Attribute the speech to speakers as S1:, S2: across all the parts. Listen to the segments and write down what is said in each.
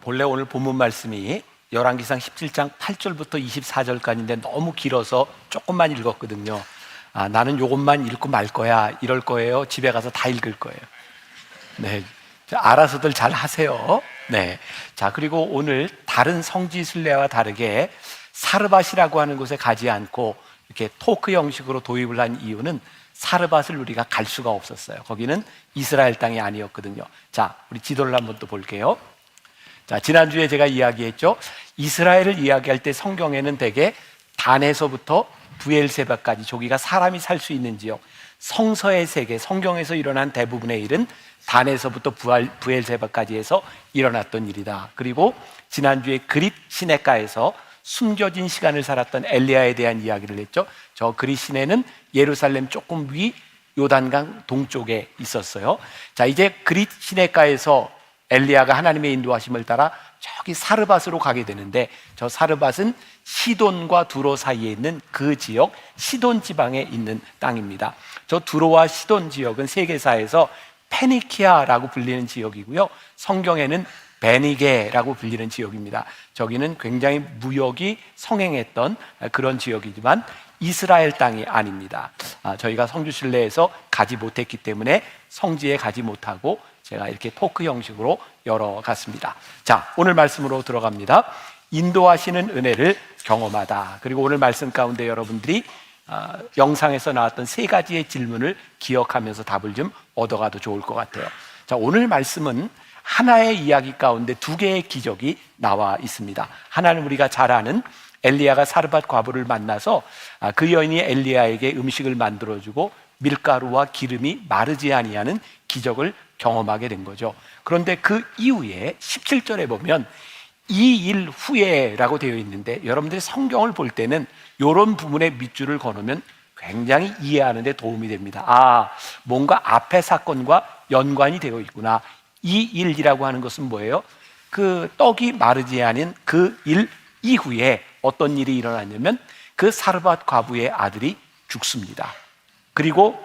S1: 본래 오늘 본문 말씀이 열왕기상 17장 8절부터 24절까지인데 너무 길어서 조금만 읽었거든요. 나는 요것만 읽고 말 거야, 이럴 거예요. 집에 가서 다 읽을 거예요. 네, 알아서들 잘 하세요. 네, 자, 그리고 오늘 다른 성지 순례와 다르게 사르밧이라고 하는 곳에 가지 않고 이렇게 토크 형식으로 도입을 한 이유는 사르밧을 우리가 갈 수가 없었어요. 거기는 이스라엘 땅이 아니었거든요. 자, 우리 지도를 한번 또 볼게요. 자, 지난주에 제가 이야기했죠. 이스라엘을 이야기할 때 성경에는 대개 단에서부터 부엘세바까지, 저기가 사람이 살 수 있는 지역, 성서의 세계, 성경에서 일어난 대부분의 일은 단에서부터 부엘세바까지 해서 일어났던 일이다. 그리고 지난주에 그릿 시내가에서 숨겨진 시간을 살았던 엘리야에 대한 이야기를 했죠. 저 그릿 시내는 예루살렘 조금 위 요단강 동쪽에 있었어요. 자, 이제 그릿 시내가에서 엘리야가 하나님의 인도하심을 따라 저기 사르밧으로 가게 되는데, 저 사르밧은 시돈과 두로 사이에 있는 그 지역, 시돈 지방에 있는 땅입니다. 저 두로와 시돈 지역은 세계사에서 페니키아라고 불리는 지역이고요, 성경에는 베니게라고 불리는 지역입니다. 저기는 굉장히 무역이 성행했던 그런 지역이지만 이스라엘 땅이 아닙니다. 저희가 성주순례에서 가지 못했기 때문에 성지에 가지 못하고 제가 이렇게 토크 형식으로 열어갔습니다. 자, 오늘 말씀으로 들어갑니다. 인도하시는 은혜를 경험하다. 그리고 오늘 말씀 가운데 여러분들이 영상에서 나왔던 세 가지의 질문을 기억하면서 답을 좀 얻어가도 좋을 것 같아요. 자, 오늘 말씀은 하나의 이야기 가운데 두 개의 기적이 나와 있습니다. 하나는 우리가 잘 아는 엘리야가 사르밧 과부를 만나서 그 여인이 엘리야에게 음식을 만들어주고 밀가루와 기름이 마르지 아니하는 기적을 경험하게 된 거죠. 그런데 그 이후에 17절에 보면 이 일 후에라고 되어 있는데, 여러분들이 성경을 볼 때는 이런 부분에 밑줄을 거놓으면 굉장히 이해하는 데 도움이 됩니다. 뭔가 앞의 사건과 연관이 되어 있구나. 이 일이라고 하는 것은 뭐예요? 그 떡이 마르지 않은 그 일 이후에 어떤 일이 일어났냐면 그 사르밧 과부의 아들이 죽습니다. 그리고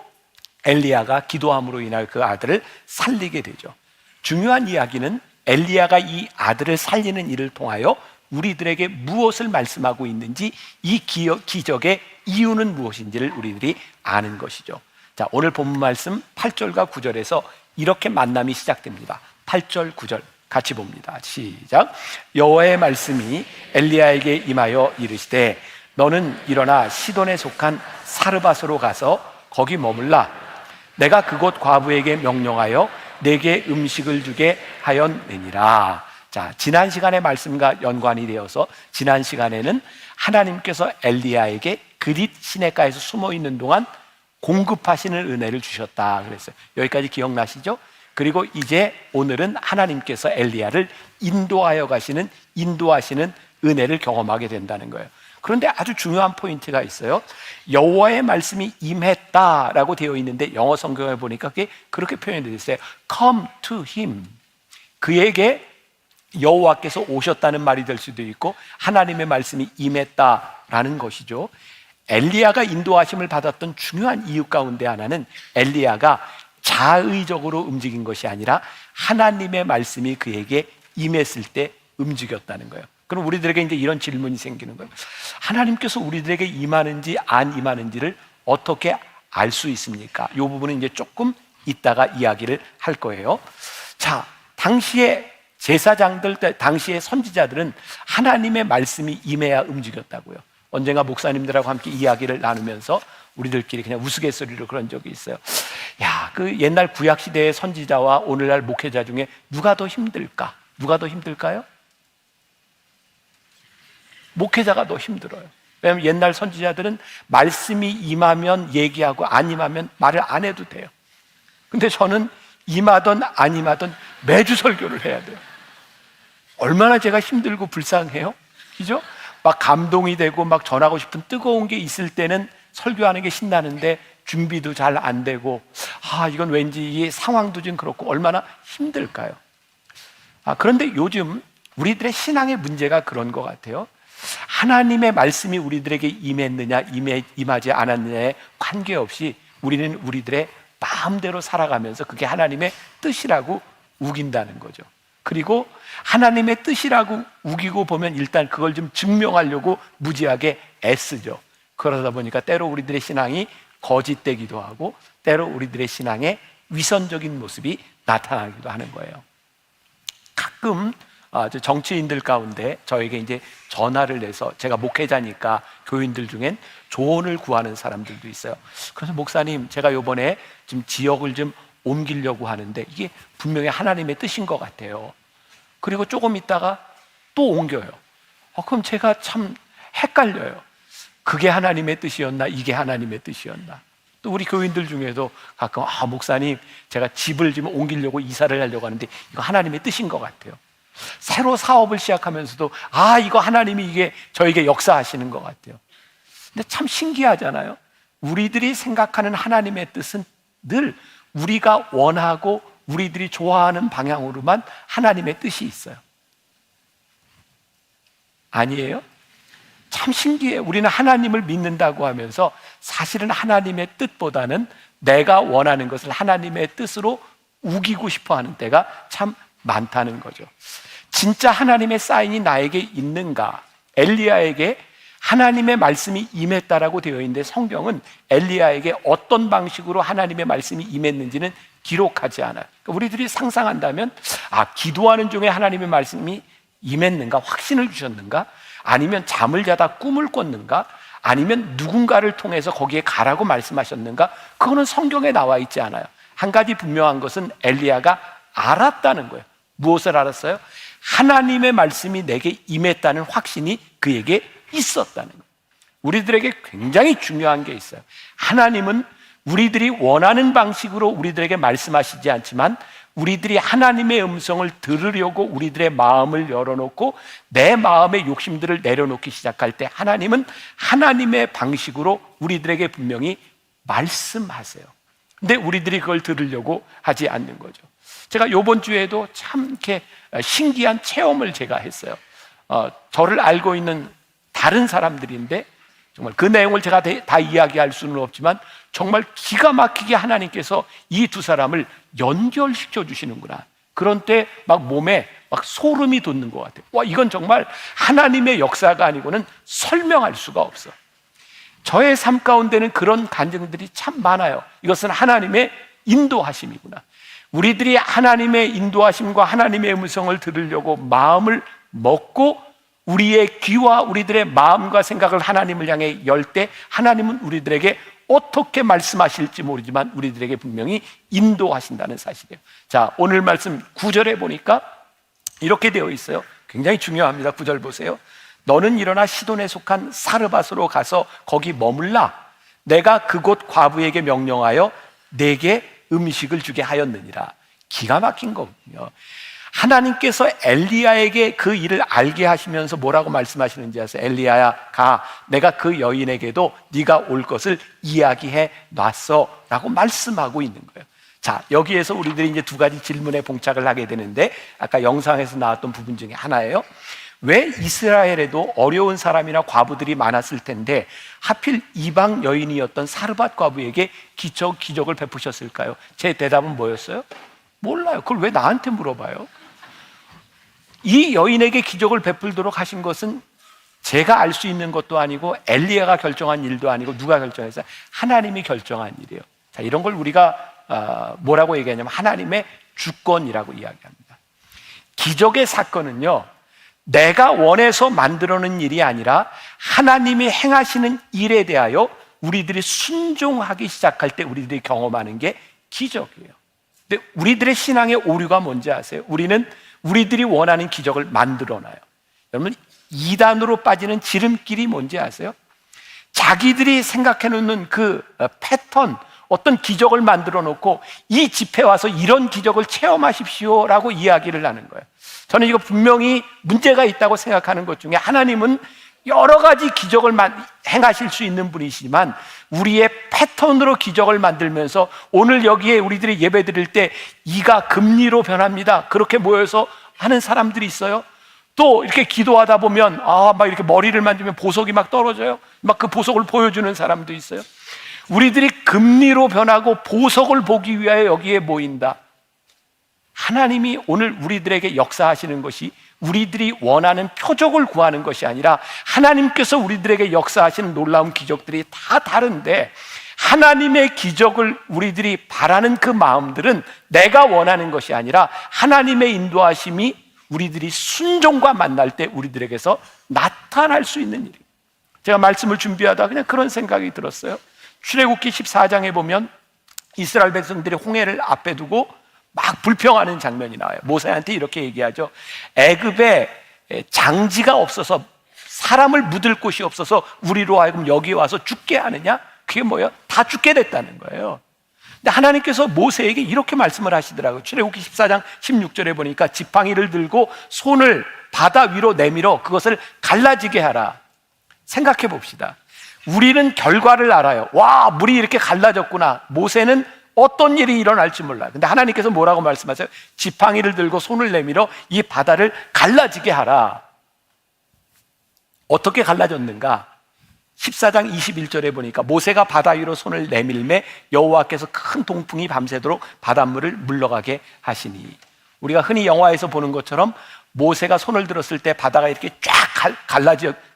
S1: 엘리야가 기도함으로 인할 그 아들을 살리게 되죠. 중요한 이야기는 엘리야가 이 아들을 살리는 일을 통하여 우리들에게 무엇을 말씀하고 있는지, 이 기적의 이유는 무엇인지를 우리들이 아는 것이죠. 자, 오늘 본문 말씀 8절과 9절에서 이렇게 만남이 시작됩니다. 8절, 9절 같이 봅니다. 시작. 여호와의 말씀이 엘리야에게 임하여 이르시되 너는 일어나 시돈에 속한 사르밧으로 가서 거기 머물라. 내가 그곳 과부에게 명령하여 내게 음식을 주게 하였느니라. 자, 지난 시간의 말씀과 연관이 되어서 지난 시간에는 하나님께서 엘리야에게 그릿 시내가에서 숨어 있는 동안 공급하시는 은혜를 주셨다 그랬어요. 여기까지 기억나시죠? 그리고 이제 오늘은 하나님께서 엘리야를 인도하시는 은혜를 경험하게 된다는 거예요. 그런데 아주 중요한 포인트가 있어요. 여호와의 말씀이 임했다라고 되어 있는데 영어 성경에 보니까 그게 그렇게 표현되어 있어요. Come to him. 그에게 여호와께서 오셨다는 말이 될 수도 있고 하나님의 말씀이 임했다라는 것이죠. 엘리야가 인도하심을 받았던 중요한 이유 가운데 하나는 엘리야가 자의적으로 움직인 것이 아니라 하나님의 말씀이 그에게 임했을 때 움직였다는 거예요. 그럼 우리들에게 이제 이런 질문이 생기는 거예요. 하나님께서 우리들에게 임하는지 안 임하는지를 어떻게 알 수 있습니까? 이 부분은 이제 조금 이따가 이야기를 할 거예요. 자, 당시에 제사장들, 당시의 선지자들은 하나님의 말씀이 임해야 움직였다고요. 언젠가 목사님들하고 함께 이야기를 나누면서 우리들끼리 그냥 우스갯소리로 그런 적이 있어요. 야, 그 옛날 구약시대의 선지자와 오늘날 목회자 중에 누가 더 힘들까? 누가 더 힘들까요? 목회자가 더 힘들어요. 왜냐하면 옛날 선지자들은 말씀이 임하면 얘기하고 안 임하면 말을 안 해도 돼요. 근데 저는 임하든 안 임하든 매주 설교를 해야 돼요. 얼마나 제가 힘들고 불쌍해요? 그죠? 막 감동이 되고 막 전하고 싶은 뜨거운 게 있을 때는 설교하는 게 신나는데 준비도 잘 안 되고, 이건 왠지 이 상황도 좀 그렇고 얼마나 힘들까요? 그런데 요즘 우리들의 신앙의 문제가 그런 것 같아요. 하나님의 말씀이 우리들에게 임했느냐 임하지 않았느냐에 관계없이 우리는 우리들의 마음대로 살아가면서 그게 하나님의 뜻이라고 우긴다는 거죠. 그리고 하나님의 뜻이라고 우기고 보면 일단 그걸 좀 증명하려고 무지하게 애쓰죠. 그러다 보니까 때로 우리들의 신앙이 거짓되기도 하고 때로 우리들의 신앙에 위선적인 모습이 나타나기도 하는 거예요. 가끔 정치인들 가운데 저에게 이제 전화를 내서, 제가 목회자니까 교인들 중엔 조언을 구하는 사람들도 있어요. 그래서 목사님, 제가 요번에 지금 지역을 좀 옮기려고 하는데 이게 분명히 하나님의 뜻인 것 같아요. 그리고 조금 있다가 또 옮겨요. 그럼 제가 참 헷갈려요. 그게 하나님의 뜻이었나, 이게 하나님의 뜻이었나. 또 우리 교인들 중에도 가끔 목사님, 제가 집을 지금 옮기려고 이사를 하려고 하는데 이거 하나님의 뜻인 것 같아요. 새로 사업을 시작하면서도 이거 하나님이 이게 저에게 역사하시는 것 같아요. 근데 참 신기하잖아요. 우리들이 생각하는 하나님의 뜻은 늘 우리가 원하고 우리들이 좋아하는 방향으로만 하나님의 뜻이 있어요. 아니에요? 참 신기해요. 우리는 하나님을 믿는다고 하면서 사실은 하나님의 뜻보다는 내가 원하는 것을 하나님의 뜻으로 우기고 싶어 하는 때가 참 많다는 거죠. 진짜 하나님의 사인이 나에게 있는가? 엘리야에게 하나님의 말씀이 임했다라고 되어 있는데 성경은 엘리야에게 어떤 방식으로 하나님의 말씀이 임했는지는 기록하지 않아요. 그러니까 우리들이 상상한다면 기도하는 중에 하나님의 말씀이 임했는가? 확신을 주셨는가? 아니면 잠을 자다 꿈을 꿨는가? 아니면 누군가를 통해서 거기에 가라고 말씀하셨는가? 그거는 성경에 나와 있지 않아요. 한 가지 분명한 것은 엘리야가 알았다는 거예요. 무엇을 알았어요? 하나님의 말씀이 내게 임했다는 확신이 그에게 있었다는 거예요. 우리들에게 굉장히 중요한 게 있어요. 하나님은 우리들이 원하는 방식으로 우리들에게 말씀하시지 않지만 우리들이 하나님의 음성을 들으려고 우리들의 마음을 열어놓고 내 마음의 욕심들을 내려놓기 시작할 때 하나님은 하나님의 방식으로 우리들에게 분명히 말씀하세요. 근데 우리들이 그걸 들으려고 하지 않는 거죠. 제가 이번 주에도 참 이렇게 신기한 체험을 제가 했어요. 저를 알고 있는 다른 사람들인데 정말 그 내용을 제가 다 이야기할 수는 없지만 정말 기가 막히게 하나님께서 이 두 사람을 연결시켜 주시는구나. 그런 때 막 몸에 막 소름이 돋는 것 같아요. 이건 정말 하나님의 역사가 아니고는 설명할 수가 없어. 저의 삶 가운데는 그런 간증들이 참 많아요. 이것은 하나님의 인도하심이구나. 우리들이 하나님의 인도하심과 하나님의 음성을 들으려고 마음을 먹고 우리의 귀와 우리들의 마음과 생각을 하나님을 향해 열 때 하나님은 우리들에게 어떻게 말씀하실지 모르지만 우리들에게 분명히 인도하신다는 사실이에요. 자, 오늘 말씀 9절에 보니까 이렇게 되어 있어요. 굉장히 중요합니다. 9절 보세요. 너는 일어나 시돈에 속한 사르밧으로 가서 거기 머물라. 내가 그곳 과부에게 명령하여 내게 음식을 주게 하였느니라. 기가 막힌 거군요. 하나님께서 엘리야에게 그 일을 알게 하시면서 뭐라고 말씀하시는지 아세요? 엘리야야, 가. 내가 그 여인에게도 네가 올 것을 이야기해 놨어 라고 말씀하고 있는 거예요. 자, 여기에서 우리들이 이제 두 가지 질문에 봉착을 하게 되는데 아까 영상에서 나왔던 부분 중에 하나예요. 왜 이스라엘에도 어려운 사람이나 과부들이 많았을 텐데 하필 이방 여인이었던 사르밧 과부에게 기적을 베푸셨을까요? 제 대답은 뭐였어요? 몰라요. 그걸 왜 나한테 물어봐요? 이 여인에게 기적을 베풀도록 하신 것은 제가 알 수 있는 것도 아니고 엘리야가 결정한 일도 아니고 누가 결정했어요? 하나님이 결정한 일이에요. 자, 이런 걸 우리가 뭐라고 얘기하냐면 하나님의 주권이라고 이야기합니다. 기적의 사건은요, 내가 원해서 만들어낸 일이 아니라 하나님이 행하시는 일에 대하여 우리들이 순종하기 시작할 때 우리들이 경험하는 게 기적이에요. 근데 우리들의 신앙의 오류가 뭔지 아세요? 우리는 우리들이 원하는 기적을 만들어놔요. 여러분, 이단으로 빠지는 지름길이 뭔지 아세요? 자기들이 생각해놓는 그 패턴, 어떤 기적을 만들어 놓고 이 집회 와서 이런 기적을 체험하십시오 라고 이야기를 하는 거예요. 저는 이거 분명히 문제가 있다고 생각하는 것 중에 하나님은 여러 가지 기적을 행하실 수 있는 분이시지만 우리의 패턴으로 기적을 만들면서 오늘 여기에 우리들이 예배 드릴 때 이가 금리로 변합니다. 그렇게 모여서 하는 사람들이 있어요. 또 이렇게 기도하다 보면 막 이렇게 머리를 만지면 보석이 막 떨어져요. 막 그 보석을 보여주는 사람도 있어요. 우리들이 금리로 변하고 보석을 보기 위하여 여기에 모인다. 하나님이 오늘 우리들에게 역사하시는 것이 우리들이 원하는 표적을 구하는 것이 아니라 하나님께서 우리들에게 역사하시는 놀라운 기적들이 다 다른데, 하나님의 기적을 우리들이 바라는 그 마음들은 내가 원하는 것이 아니라 하나님의 인도하심이 우리들이 순종과 만날 때 우리들에게서 나타날 수 있는 일이에요. 제가 말씀을 준비하다 그냥 그런 생각이 들었어요. 출애굽기 14장에 보면 이스라엘 백성들이 홍해를 앞에 두고 막 불평하는 장면이 나와요. 모세한테 이렇게 얘기하죠. 애굽에 장지가 없어서, 사람을 묻을 곳이 없어서 우리로 하여금 여기 와서 죽게 하느냐? 그게 뭐예요? 다 죽게 됐다는 거예요. 근데 하나님께서 모세에게 이렇게 말씀을 하시더라고요. 출애굽기 14장 16절에 보니까 지팡이를 들고 손을 바다 위로 내밀어 그것을 갈라지게 하라. 생각해 봅시다. 우리는 결과를 알아요. 와, 물이 이렇게 갈라졌구나. 모세는 어떤 일이 일어날지 몰라요. 근데 하나님께서 뭐라고 말씀하세요? 지팡이를 들고 손을 내밀어 이 바다를 갈라지게 하라. 어떻게 갈라졌는가? 14장 21절에 보니까 모세가 바다 위로 손을 내밀매 여호와께서 큰 동풍이 밤새도록 바닷물을 물러가게 하시니. 우리가 흔히 영화에서 보는 것처럼 모세가 손을 들었을 때 바다가 이렇게 쫙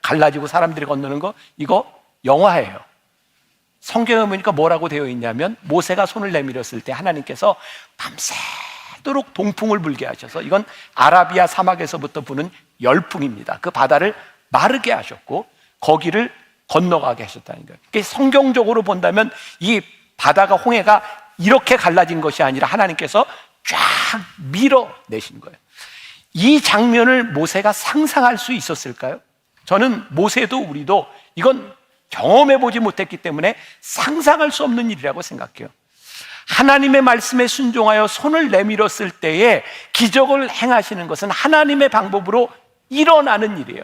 S1: 갈라지고 사람들이 건너는 거, 이거 영화예요. 성경에 보니까 뭐라고 되어 있냐면 모세가 손을 내밀었을 때 하나님께서 밤새도록 동풍을 불게 하셔서, 이건 아라비아 사막에서부터 부는 열풍입니다. 그 바다를 마르게 하셨고 거기를 건너가게 하셨다는 거예요. 그러니까 성경적으로 본다면 이 바다가, 홍해가 이렇게 갈라진 것이 아니라 하나님께서 쫙 밀어내신 거예요. 이 장면을 모세가 상상할 수 있었을까요? 저는 모세도 우리도 이건 경험해보지 못했기 때문에 상상할 수 없는 일이라고 생각해요. 하나님의 말씀에 순종하여 손을 내밀었을 때에 기적을 행하시는 것은 하나님의 방법으로 일어나는 일이에요.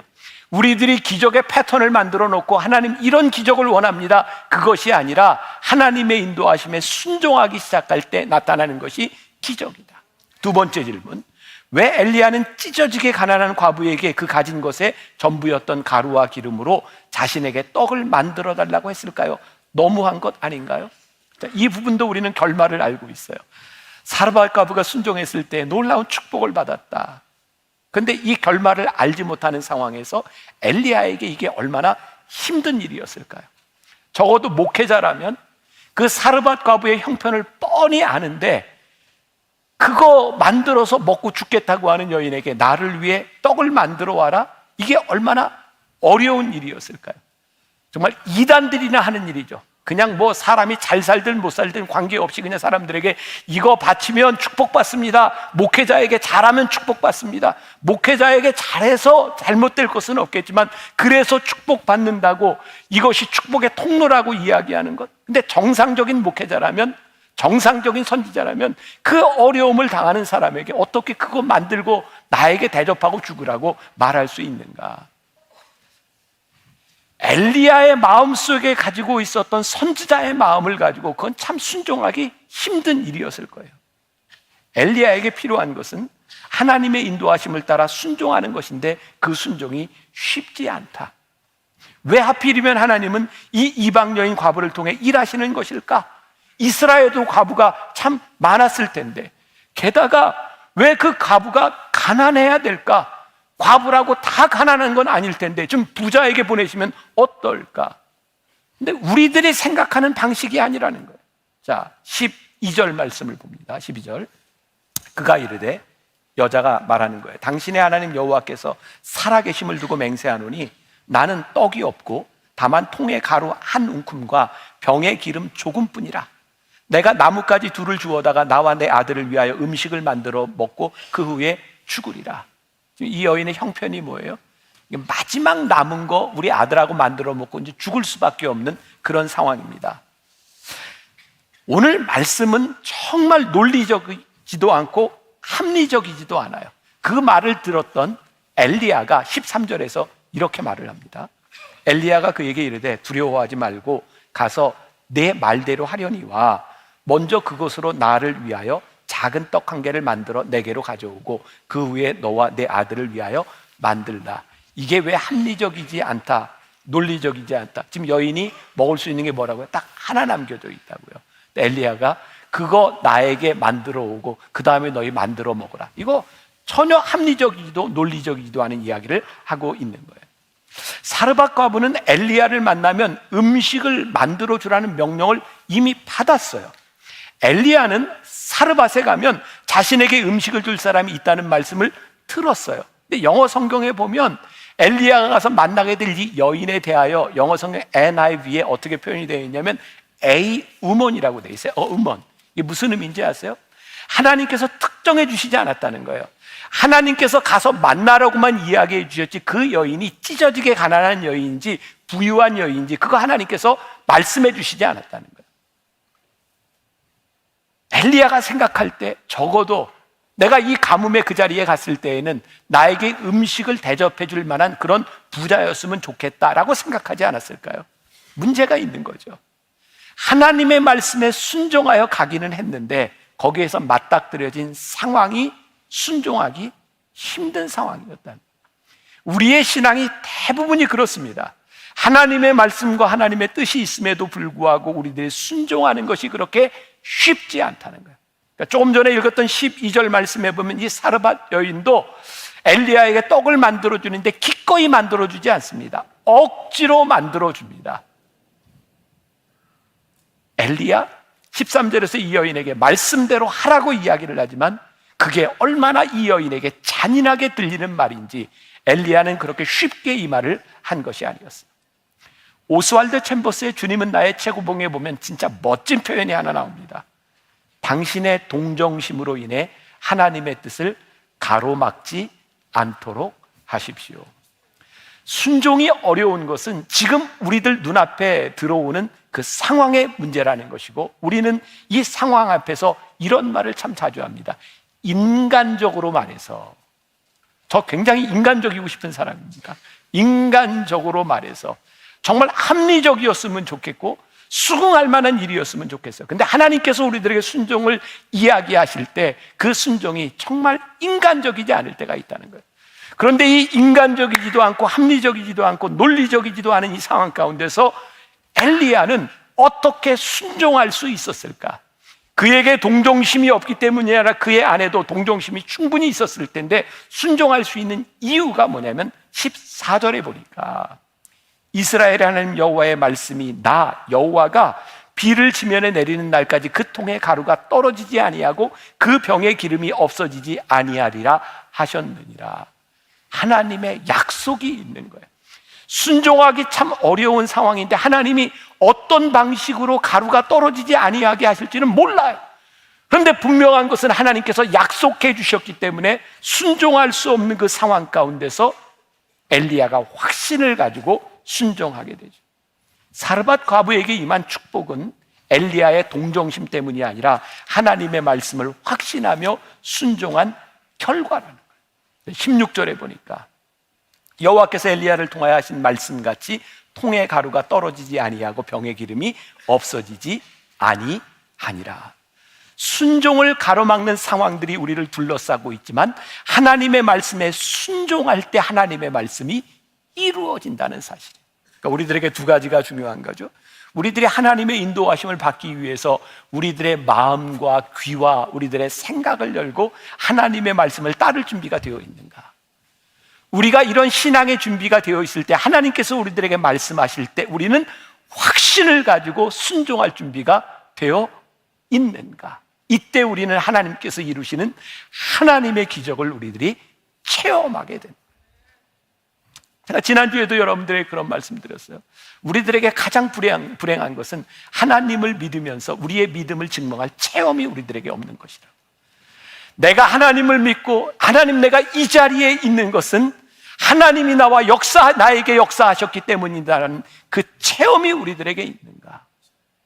S1: 우리들이 기적의 패턴을 만들어 놓고 하나님 이런 기적을 원합니다, 그것이 아니라 하나님의 인도하심에 순종하기 시작할 때 나타나는 것이 기적이다. 두 번째 질문, 왜 엘리야는 찢어지게 가난한 과부에게 그 가진 것의 전부였던 가루와 기름으로 자신에게 떡을 만들어 달라고 했을까요? 너무한 것 아닌가요? 이 부분도 우리는 결말을 알고 있어요. 사르밧 과부가 순종했을 때 놀라운 축복을 받았다. 그런데 이 결말을 알지 못하는 상황에서 엘리야에게 이게 얼마나 힘든 일이었을까요? 적어도 목회자라면 그 사르밧 과부의 형편을 뻔히 아는데 그거 만들어서 먹고 죽겠다고 하는 여인에게 나를 위해 떡을 만들어 와라? 이게 얼마나 어려운 일이었을까요? 정말 이단들이나 하는 일이죠. 그냥 뭐 사람이 잘 살든 못 살든 관계없이 그냥 사람들에게 이거 바치면 축복받습니다, 목회자에게 잘하면 축복받습니다, 목회자에게 잘해서 잘못될 것은 없겠지만 그래서 축복받는다고 이것이 축복의 통로라고 이야기하는 것. 근데 정상적인 목회자라면, 정상적인 선지자라면 그 어려움을 당하는 사람에게 어떻게 그거 만들고 나에게 대접하고 죽으라고 말할 수 있는가? 엘리야의 마음속에 가지고 있었던 선지자의 마음을 가지고 그건 참 순종하기 힘든 일이었을 거예요. 엘리야에게 필요한 것은 하나님의 인도하심을 따라 순종하는 것인데 그 순종이 쉽지 않다. 왜 하필이면 하나님은 이 이방 여인 과부를 통해 일하시는 것일까? 이스라엘도 과부가 참 많았을 텐데 게다가 왜 그 과부가 가난해야 될까? 과부라고 다 가난한 건 아닐 텐데 좀 부자에게 보내시면 어떨까? 근데 우리들이 생각하는 방식이 아니라는 거예요. 자, 12절 말씀을 봅니다. 12절. 그가 이르되, 여자가 말하는 거예요. 당신의 하나님 여호와께서 살아계심을 두고 맹세하노니 나는 떡이 없고 다만 통에 가루 한 움큼과 병에 기름 조금뿐이라. 내가 나뭇가지 둘을 주워다가 나와 내 아들을 위하여 음식을 만들어 먹고 그 후에 죽으리라. 이 여인의 형편이 뭐예요? 마지막 남은 거 우리 아들하고 만들어 먹고 이제 죽을 수밖에 없는 그런 상황입니다. 오늘 말씀은 정말 논리적이지도 않고 합리적이지도 않아요. 그 말을 들었던 엘리야가 13절에서 이렇게 말을 합니다. 엘리야가 그에게 이르되 두려워하지 말고 가서 내 말대로 하려니와 먼저 그것으로 나를 위하여 작은 떡 한 개를 만들어 내게로 가져오고 그 후에 너와 내 아들을 위하여 만들라. 이게 왜 합리적이지 않다, 논리적이지 않다? 지금 여인이 먹을 수 있는 게 뭐라고요? 딱 하나 남겨져 있다고요. 엘리야가 그거 나에게 만들어 오고 그 다음에 너희 만들어 먹어라. 이거 전혀 합리적이지도 논리적이지도 않은 이야기를 하고 있는 거예요. 사르밧 과부는 엘리야를 만나면 음식을 만들어 주라는 명령을 이미 받았어요. 엘리야는 사르밧에 가면 자신에게 음식을 줄 사람이 있다는 말씀을 들었어요. 근데 영어 성경에 보면 엘리야가 가서 만나게 될 이 여인에 대하여 영어 성경 NIV에 어떻게 표현이 되어 있냐면 A woman이라고 되어 있어요. woman. 이게 무슨 의미인지 아세요? 하나님께서 특정해 주시지 않았다는 거예요. 하나님께서 가서 만나라고만 이야기해 주셨지 그 여인이 찢어지게 가난한 여인인지 부유한 여인인지 그거 하나님께서 말씀해 주시지 않았다는 거예요. 엘리야가 생각할 때 적어도 내가 이 가뭄의 그 자리에 갔을 때에는 나에게 음식을 대접해 줄 만한 그런 부자였으면 좋겠다라고 생각하지 않았을까요? 문제가 있는 거죠. 하나님의 말씀에 순종하여 가기는 했는데 거기에서 맞닥뜨려진 상황이 순종하기 힘든 상황이었다. 우리의 신앙이 대부분이 그렇습니다. 하나님의 말씀과 하나님의 뜻이 있음에도 불구하고 우리들이 순종하는 것이 그렇게 쉽지 않다는 거예요. 그러니까 조금 전에 읽었던 12절 말씀에 보면 이 사르밧 여인도 엘리야에게 떡을 만들어주는데 기꺼이 만들어주지 않습니다. 억지로 만들어줍니다. 엘리야 13절에서 이 여인에게 말씀대로 하라고 이야기를 하지만 그게 얼마나 이 여인에게 잔인하게 들리는 말인지 엘리야는 그렇게 쉽게 이 말을 한 것이 아니었어요. 오스왈드 챔버스의 주님은 나의 최고봉에 보면 진짜 멋진 표현이 하나 나옵니다. 당신의 동정심으로 인해 하나님의 뜻을 가로막지 않도록 하십시오. 순종이 어려운 것은 지금 우리들 눈앞에 들어오는 그 상황의 문제라는 것이고 우리는 이 상황 앞에서 이런 말을 참 자주 합니다. 인간적으로 말해서, 저 굉장히 인간적이고 싶은 사람입니다. 인간적으로 말해서 정말 합리적이었으면 좋겠고 수긍할 만한 일이었으면 좋겠어요. 근데 하나님께서 우리들에게 순종을 이야기하실 때 그 순종이 정말 인간적이지 않을 때가 있다는 거예요. 그런데 이 인간적이지도 않고 합리적이지도 않고 논리적이지도 않은 이 상황 가운데서 엘리야는 어떻게 순종할 수 있었을까? 그에게 동정심이 없기 때문이 아니라 그의 안에도 동정심이 충분히 있었을 텐데 순종할 수 있는 이유가 뭐냐면 14절에 보니까 이스라엘 하나님 여호와의 말씀이 나 여호와가 비를 지면에 내리는 날까지 그 통의 가루가 떨어지지 아니하고 그 병의 기름이 없어지지 아니하리라 하셨느니라. 하나님의 약속이 있는 거예요. 순종하기 참 어려운 상황인데 하나님이 어떤 방식으로 가루가 떨어지지 아니하게 하실지는 몰라요. 그런데 분명한 것은 하나님께서 약속해 주셨기 때문에 순종할 수 없는 그 상황 가운데서 엘리야가 확신을 가지고 순종하게 되죠. 사르밧 과부에게 임한 축복은 엘리야의 동정심 때문이 아니라 하나님의 말씀을 확신하며 순종한 결과라는 거예요. 16절에 보니까 여호와께서 엘리야를 통하여 하신 말씀같이 통의 가루가 떨어지지 아니하고 병의 기름이 없어지지 아니하니라. 순종을 가로막는 상황들이 우리를 둘러싸고 있지만 하나님의 말씀에 순종할 때 하나님의 말씀이 이루어진다는 사실. 그러니까 우리들에게 두 가지가 중요한 거죠. 우리들이 하나님의 인도하심을 받기 위해서 우리들의 마음과 귀와 우리들의 생각을 열고 하나님의 말씀을 따를 준비가 되어 있는가? 우리가 이런 신앙의 준비가 되어 있을 때 하나님께서 우리들에게 말씀하실 때 우리는 확신을 가지고 순종할 준비가 되어 있는가? 이때 우리는 하나님께서 이루시는 하나님의 기적을 우리들이 체험하게 됩니다. 제가 지난주에도 여러분들에게 그런 말씀 드렸어요. 우리들에게 가장 불행한 것은 하나님을 믿으면서 우리의 믿음을 증명할 체험이 우리들에게 없는 것이다. 내가 하나님을 믿고 하나님 내가 이 자리에 있는 것은 하나님이 나에게 역사하셨기 때문이다라는 그 체험이 우리들에게 있는가?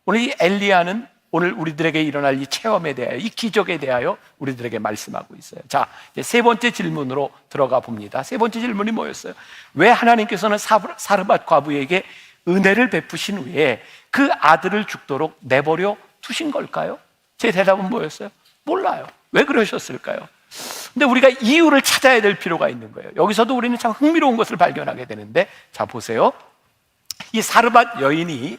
S1: 오늘 이 엘리야는 오늘 우리들에게 일어날 이 체험에 대하여 이 기적에 대하여 우리들에게 말씀하고 있어요. 자, 이제 세 번째 질문으로 들어가 봅니다. 세 번째 질문이 뭐였어요? 왜 하나님께서는 사르밧 과부에게 은혜를 베푸신 후에 그 아들을 죽도록 내버려 두신 걸까요? 제 대답은 뭐였어요? 몰라요. 왜 그러셨을까요? 근데 우리가 이유를 찾아야 될 필요가 있는 거예요. 여기서도 우리는 참 흥미로운 것을 발견하게 되는데, 자 보세요. 이 사르밧 여인이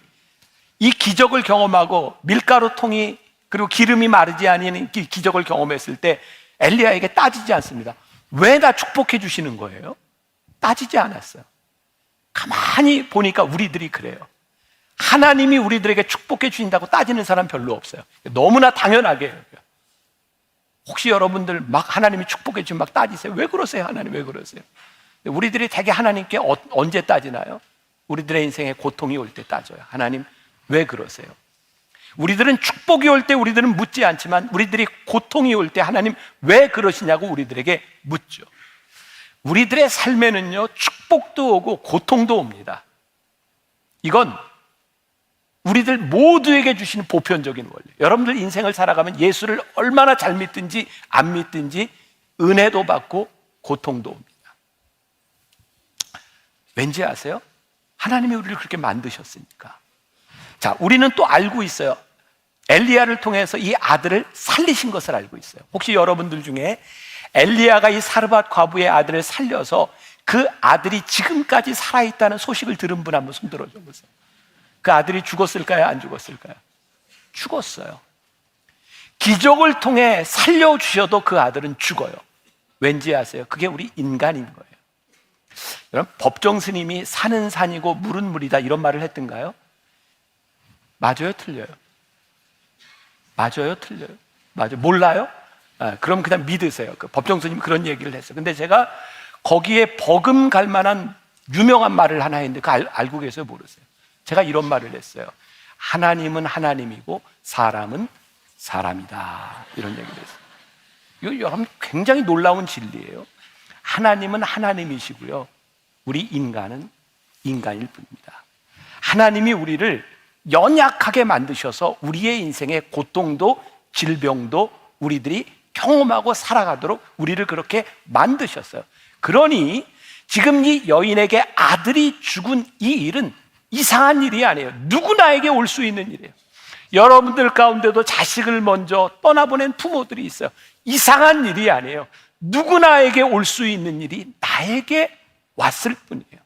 S1: 이 기적을 경험하고 밀가루 통이 그리고 기름이 마르지 아니하는 기적을 경험했을 때 엘리야에게 따지지 않습니다. 왜 나 축복해 주시는 거예요? 따지지 않았어요. 가만히 보니까 우리들이 그래요. 하나님이 우리들에게 축복해 주신다고 따지는 사람 별로 없어요. 너무나 당연하게 해요. 혹시 여러분들 막 하나님이 축복해 주면 막 따지세요? 왜 그러세요? 하나님 왜 그러세요? 우리들이 되게 하나님께 언제 따지나요? 우리들의 인생에 고통이 올 때 따져요. 하나님 왜 그러세요? 우리들은 축복이 올 때 우리들은 묻지 않지만 우리들이 고통이 올 때 하나님 왜 그러시냐고 우리들에게 묻죠. 우리들의 삶에는요, 축복도 오고 고통도 옵니다. 이건 우리들 모두에게 주시는 보편적인 원리. 여러분들 인생을 살아가면 예수를 얼마나 잘 믿든지 안 믿든지 은혜도 받고 고통도 옵니다. 왠지 아세요? 하나님이 우리를 그렇게 만드셨으니까. 자, 우리는 또 알고 있어요. 엘리야를 통해서 이 아들을 살리신 것을 알고 있어요. 혹시 여러분들 중에 엘리야가 이 사르밧 과부의 아들을 살려서 그 아들이 지금까지 살아있다는 소식을 들은 분 한번 손 들어줘 보세요. 그 아들이 죽었을까요? 안 죽었을까요? 죽었어요. 기적을 통해 살려주셔도 그 아들은 죽어요. 왠지 아세요? 그게 우리 인간인 거예요. 여러분, 법정 스님이 산은 산이고 물은 물이다 이런 말을 했던가요? 맞아요? 틀려요? 맞아요? 틀려요? 맞아요? 몰라요? 그럼 그냥 믿으세요. 그 법정 스님이 그런 얘기를 했어요. 근데 제가 거기에 버금갈 만한 유명한 말을 하나 했는데 그거 알고 계세요? 모르세요? 제가 이런 말을 했어요. 하나님은 하나님이고 사람은 사람이다. 이런 얘기를 했어요. 이거 여러분 굉장히 놀라운 진리예요. 하나님은 하나님이시고요. 우리 인간은 인간일 뿐입니다. 하나님이 우리를 연약하게 만드셔서 우리의 인생의 고통도 질병도 우리들이 경험하고 살아가도록 우리를 그렇게 만드셨어요. 그러니 지금 이 여인에게 아들이 죽은 이 일은 이상한 일이 아니에요. 누구나에게 올 수 있는 일이에요. 여러분들 가운데도 자식을 먼저 떠나보낸 부모들이 있어요. 이상한 일이 아니에요. 누구나에게 올 수 있는 일이 나에게 왔을 뿐이에요.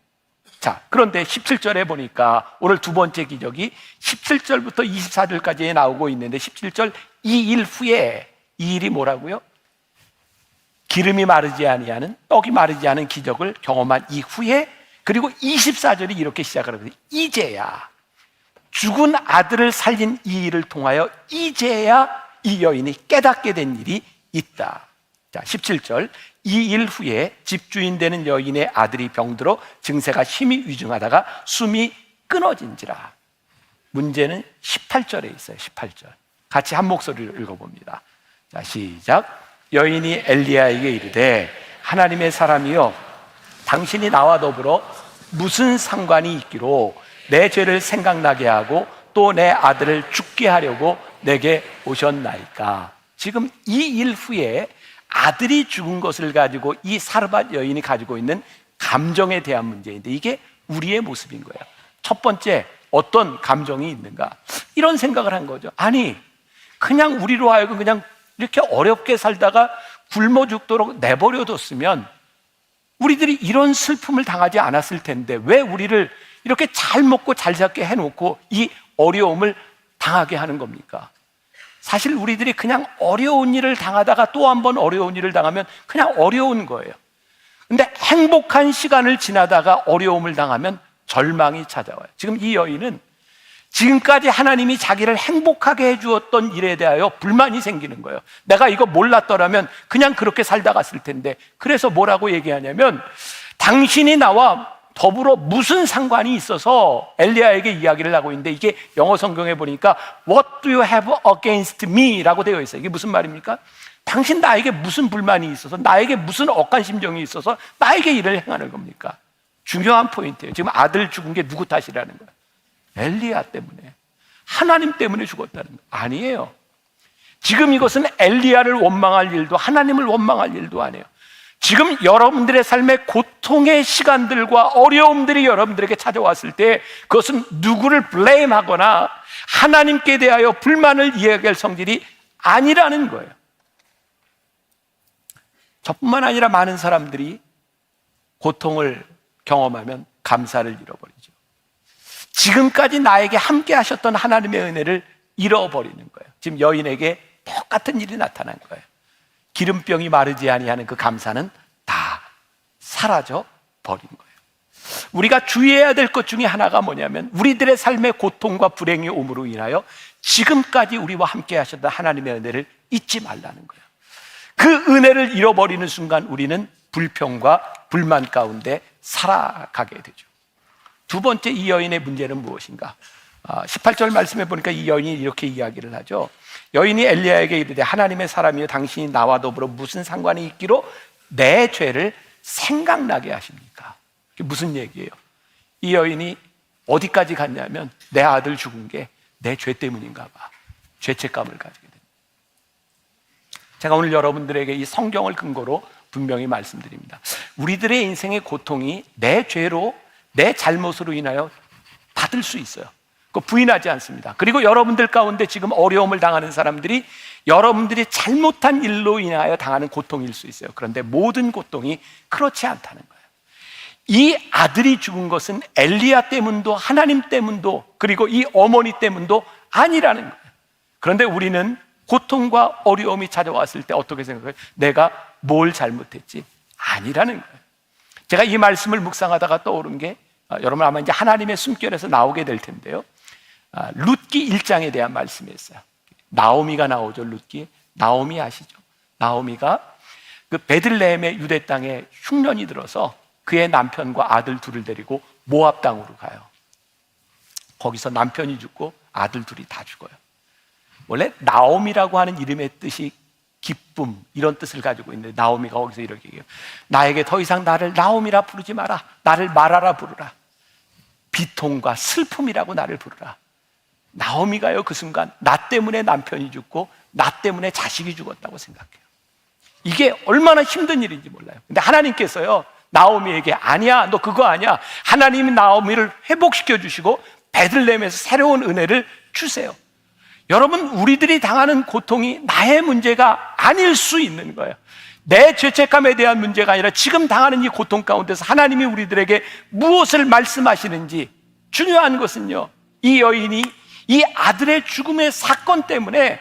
S1: 자, 그런데 17절에 보니까 오늘 두 번째 기적이 17절부터 24절까지 나오고 있는데 17절 이 일 후에 이 일이 뭐라고요? 기름이 마르지 아니하는 떡이 마르지 않은 기적을 경험한 이후에 그리고 24절이 이렇게 시작을 하거든요. 이제야 죽은 아들을 살린 이 일을 통하여 이제야 이 여인이 깨닫게 된 일이 있다. 자, 17절 이 일 후에 집주인 되는 여인의 아들이 병들어 증세가 심히 위중하다가 숨이 끊어진지라. 문제는 18절에 있어요. 18절 같이 한 목소리로 읽어봅니다. 자, 시작. 여인이 엘리야에게 이르되 하나님의 사람이여 당신이 나와 더불어 무슨 상관이 있기로 내 죄를 생각나게 하고 또 내 아들을 죽게 하려고 내게 오셨나이까. 지금 이 일 후에 아들이 죽은 것을 가지고 이 사르밧 여인이 가지고 있는 감정에 대한 문제인데 이게 우리의 모습인 거예요. 첫 번째, 어떤 감정이 있는가? 이런 생각을 한 거죠. 아니, 그냥 우리로 하여금 그냥 이렇게 어렵게 살다가 굶어 죽도록 내버려뒀으면 우리들이 이런 슬픔을 당하지 않았을 텐데 왜 우리를 이렇게 잘 먹고 잘 살게 해놓고 이 어려움을 당하게 하는 겁니까? 사실 우리들이 그냥 어려운 일을 당하다가 또 한 번 어려운 일을 당하면 그냥 어려운 거예요. 근데 행복한 시간을 지나다가 어려움을 당하면 절망이 찾아와요. 지금 이 여인은 지금까지 하나님이 자기를 행복하게 해주었던 일에 대하여 불만이 생기는 거예요. 내가 이거 몰랐더라면 그냥 그렇게 살다 갔을 텐데. 그래서 뭐라고 얘기하냐면 당신이 나와 더불어 무슨 상관이 있어서 엘리야에게 이야기를 하고 있는데 이게 영어 성경에 보니까 What do you have against me? 라고 되어 있어요. 이게 무슨 말입니까? 당신 나에게 무슨 불만이 있어서 나에게 무슨 억한 심정이 있어서 나에게 일을 행하는 겁니까? 중요한 포인트예요. 지금 아들 죽은 게 누구 탓이라는 거예요? 엘리야 때문에, 하나님 때문에 죽었다는 거예요. 아니에요. 지금 이것은 엘리야를 원망할 일도 하나님을 원망할 일도 아니에요. 지금 여러분들의 삶의 고통의 시간들과 어려움들이 여러분들에게 찾아왔을 때 그것은 누구를 블레임하거나 하나님께 대하여 불만을 이야기할 성질이 아니라는 거예요. 저뿐만 아니라 많은 사람들이 고통을 경험하면 감사를 잃어버리죠. 지금까지 나에게 함께 하셨던 하나님의 은혜를 잃어버리는 거예요. 지금 여인에게 똑같은 일이 나타난 거예요. 기름병이 마르지 아니하는 그 감사는 다 사라져 버린 거예요. 우리가 주의해야 될 것 중에 하나가 뭐냐면, 우리들의 삶의 고통과 불행이 옴으로 인하여 지금까지 우리와 함께 하셨던 하나님의 은혜를 잊지 말라는 거예요. 그 은혜를 잃어버리는 순간 우리는 불평과 불만 가운데 살아가게 되죠. 두 번째, 이 여인의 문제는 무엇인가? 18절 말씀해 보니까 이 여인이 이렇게 이야기를 하죠. 여인이 엘리야에게 이르되 하나님의 사람이여 당신이 나와 더불어 무슨 상관이 있기로 내 죄를 생각나게 하십니까? 그게 무슨 얘기예요? 이 여인이 어디까지 갔냐면, 내 아들 죽은 게 내 죄 때문인가 봐. 죄책감을 가지게 됩니다. 제가 오늘 여러분들에게 이 성경을 근거로 분명히 말씀드립니다. 우리들의 인생의 고통이 내 죄로, 내 잘못으로 인하여 받을 수 있어요. 그거 부인하지 않습니다. 그리고 여러분들 가운데 지금 어려움을 당하는 사람들이 여러분들이 잘못한 일로 인하여 당하는 고통일 수 있어요. 그런데 모든 고통이 그렇지 않다는 거예요. 이 아들이 죽은 것은 엘리야 때문도 하나님 때문도 그리고 이 어머니 때문도 아니라는 거예요. 그런데 우리는 고통과 어려움이 찾아왔을 때 어떻게 생각해요? 내가 뭘 잘못했지? 아니라는 거예요. 제가 이 말씀을 묵상하다가 떠오른 게, 여러분 아마 이제 하나님의 숨결에서 나오게 될 텐데요, 룻기 1장에 대한 말씀이었어요. 나오미가 나오죠. 룻기. 나오미 아시죠? 나오미가 그 베들레헴의 유대 땅에 흉년이 들어서 그의 남편과 아들 둘을 데리고 모압 땅으로 가요. 거기서 남편이 죽고 아들 둘이 다 죽어요. 원래 나오미라고 하는 이름의 뜻이 기쁨, 이런 뜻을 가지고 있는데, 나오미가 거기서 이렇게 얘기해요. 나에게 더 이상 나를 나오미라 부르지 마라. 나를 마라라 부르라. 비통과 슬픔이라고 나를 부르라. 나오미가요, 그 순간 나 때문에 남편이 죽고 나 때문에 자식이 죽었다고 생각해요. 이게 얼마나 힘든 일인지 몰라요. 근데 하나님께서요, 나오미에게 아니야, 너 그거 아니야. 하나님이 나오미를 회복시켜 주시고 베들레헴에서 새로운 은혜를 주세요. 여러분, 우리들이 당하는 고통이 나의 문제가 아닐 수 있는 거예요. 내 죄책감에 대한 문제가 아니라 지금 당하는 이 고통 가운데서 하나님이 우리들에게 무엇을 말씀하시는지. 중요한 것은요, 이 여인이 이 아들의 죽음의 사건 때문에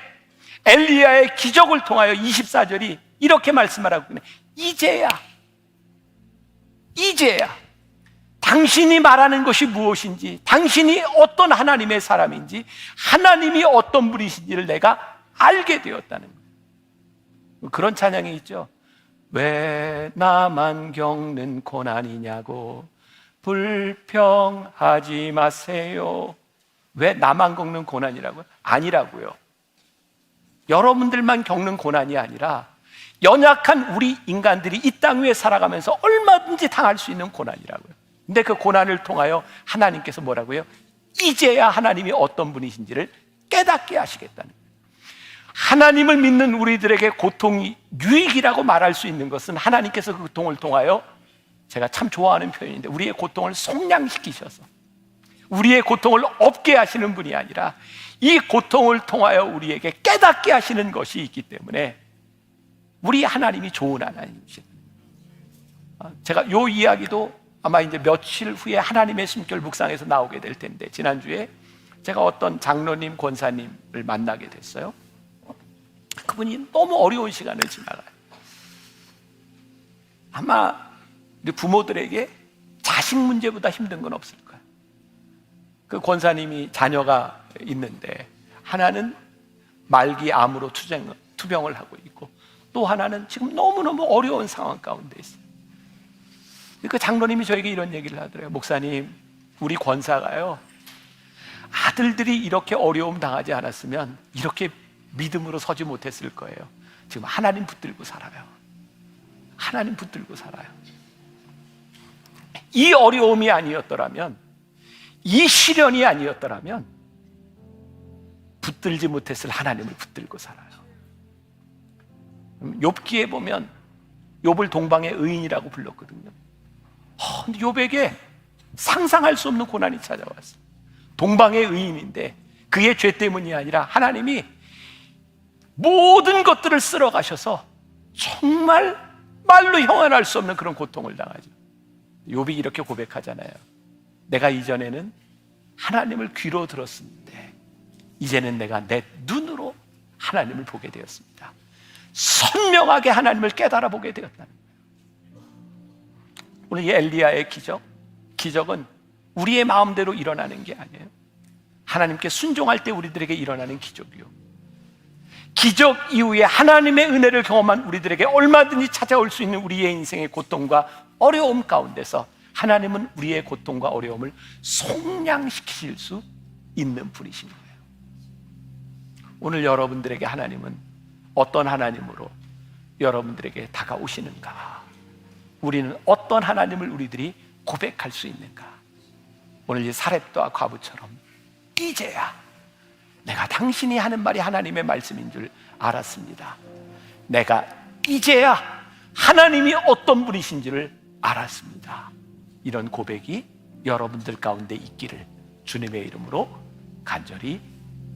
S1: 엘리야의 기적을 통하여 24절이 이렇게 말씀하라고 그러네. 이제야 당신이 말하는 것이 무엇인지, 당신이 어떤 하나님의 사람인지, 하나님이 어떤 분이신지를 내가 알게 되었다는 거예요. 그런 찬양이 있죠. 왜 나만 겪는 고난이냐고 불평하지 마세요. 왜 나만 겪는 고난이라고요? 아니라고요. 여러분들만 겪는 고난이 아니라 연약한 우리 인간들이 이 땅 위에 살아가면서 얼마든지 당할 수 있는 고난이라고요. 근데 그 고난을 통하여 하나님께서 뭐라고요? 이제야 하나님이 어떤 분이신지를 깨닫게 하시겠다는 거예요. 하나님을 믿는 우리들에게 고통이 유익이라고 말할 수 있는 것은 하나님께서 그 고통을 통하여, 제가 참 좋아하는 표현인데, 우리의 고통을 속량시키셔서 우리의 고통을 없게 하시는 분이 아니라 이 고통을 통하여 우리에게 깨닫게 하시는 것이 있기 때문에 우리 하나님이 좋은 하나님이시다. 제가 이 이야기도 아마 이제 며칠 후에 하나님의 숨결 묵상에서 나오게 될 텐데, 지난주에 제가 어떤 장로님, 권사님을 만나게 됐어요. 그분이 너무 어려운 시간을 지나가요. 아마 우리 부모들에게 자식 문제보다 힘든 건 없을 거예요. 그 권사님이 자녀가 있는데, 하나는 말기 암으로 투병을 하고 있고, 또 하나는 지금 너무너무 어려운 상황 가운데 있어요. 그 장로님이 저에게 이런 얘기를 하더래요. 목사님, 우리 권사가요, 아들들이 이렇게 어려움 당하지 않았으면 이렇게 믿음으로 서지 못했을 거예요. 지금 하나님 붙들고 살아요. 하나님 붙들고 살아요. 이 어려움이 아니었더라면, 이 시련이 아니었더라면 붙들지 못했을 하나님을 붙들고 살아요. 욥기에 보면 욥을 동방의 의인이라고 불렀거든요. 근데 욥에게 상상할 수 없는 고난이 찾아왔어요. 동방의 의인인데 그의 죄 때문이 아니라 하나님이 모든 것들을 쓸어 가셔서 정말 말로 형언할 수 없는 그런 고통을 당하죠. 욥이 이렇게 고백하잖아요. 내가 이전에는 하나님을 귀로 들었는데 이제는 내가 내 눈으로 하나님을 보게 되었습니다. 선명하게 하나님을 깨달아 보게 되었다는 거예요. 오늘 이 엘리야의 기적은 우리의 마음대로 일어나는 게 아니에요. 하나님께 순종할 때 우리들에게 일어나는 기적이요, 기적 이후에 하나님의 은혜를 경험한 우리들에게 얼마든지 찾아올 수 있는 우리의 인생의 고통과 어려움 가운데서 하나님은 우리의 고통과 어려움을 속량시키실 수 있는 분이신 거예요. 오늘 여러분들에게 하나님은 어떤 하나님으로 여러분들에게 다가오시는가? 우리는 어떤 하나님을 우리들이 고백할 수 있는가? 오늘 이 사렙과 과부처럼 이제야 내가 당신이 하는 말이 하나님의 말씀인 줄 알았습니다. 내가 이제야 하나님이 어떤 분이신지를 알았습니다. 이런 고백이 여러분들 가운데 있기를 주님의 이름으로 간절히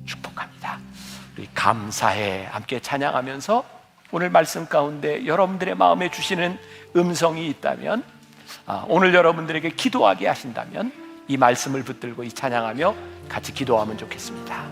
S1: 축복합니다. 우리 감사해 함께 찬양하면서 오늘 말씀 가운데 여러분들의 마음에 주시는 음성이 있다면, 오늘 여러분들에게 기도하게 하신다면 이 말씀을 붙들고 이 찬양하며 같이 기도하면 좋겠습니다.